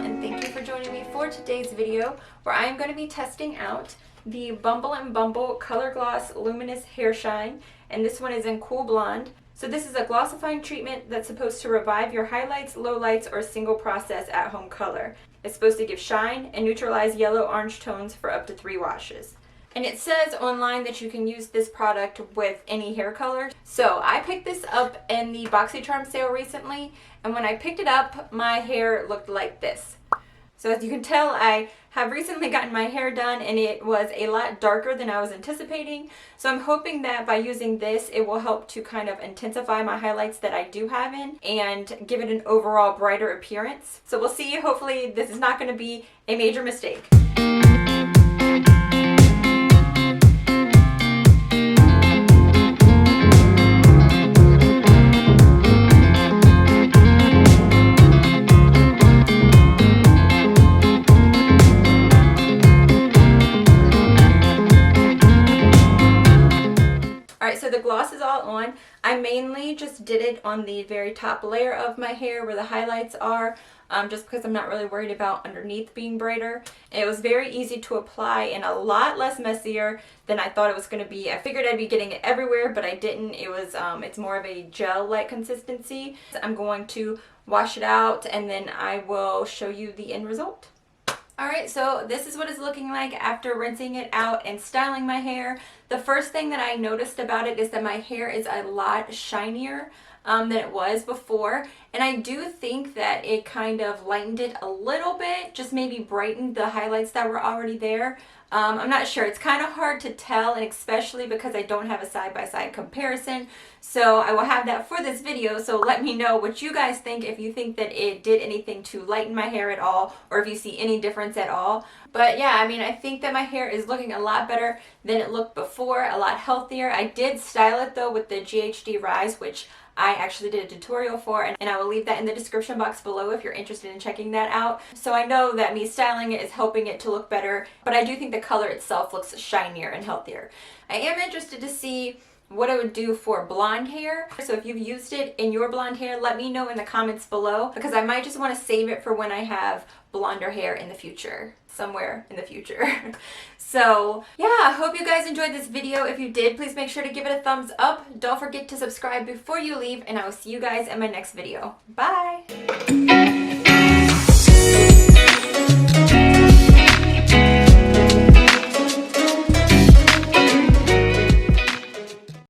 and thank you for joining me for today's video where I am going to be testing out the Bumble and Bumble Color Gloss Luminous Hair Shine, and this one is in Cool Blonde. So this is a glossifying treatment that's supposed to revive your highlights, lowlights, or single process at-home color. It's supposed to give shine and neutralize yellow-orange tones for up to 3 washes. And it says online that you can use this product with any hair color. So I picked this up in the BoxyCharm sale recently, and when I picked it up, my hair looked like this. So as you can tell, I have recently gotten my hair done and it was a lot darker than I was anticipating. So I'm hoping that by using this, it will help to kind of intensify my highlights that I do have in and give it an overall brighter appearance. So we'll see. Hopefully this is not going to be a major mistake. So the gloss is all on. I mainly just did it on the very top layer of my hair where the highlights are, just because I'm not really worried about underneath being brighter. It was very easy to apply and a lot less messier than I thought it was going to be. I figured I'd be getting it everywhere, but I didn't. It was it's more of a gel-like consistency. So I'm going to wash it out and then I will show you the end result. Alright, so this is what it's looking like after rinsing it out and styling my hair. The first thing that I noticed about it is that my hair is a lot shinier than it was before. And I do think that it kind of lightened it a little bit, just maybe brightened the highlights that were already there. I'm not sure. It's kind of hard to tell, and especially because I don't have a side-by-side comparison. So I will have that for this video, so let me know what you guys think, if you think that it did anything to lighten my hair at all, or if you see any difference at all. But yeah, I mean, I think that my hair is looking a lot better than it looked before, a lot healthier. I did style it though with the GHD Rise, which I actually did a tutorial for, and I will leave that in the description box below if you're interested in checking that out. So I know that me styling it is helping it to look better, but I do think the color itself looks shinier and healthier. I am interested to see what it would do for blonde hair. So if you've used it in your blonde hair, let me know in the comments below, because I might just want to save it for when I have blonder hair in the future, somewhere in the future. So yeah, I hope you guys enjoyed this video. If you did, please make sure to give it a thumbs up. Don't forget to subscribe before you leave, and I will see you guys in my next video. Bye!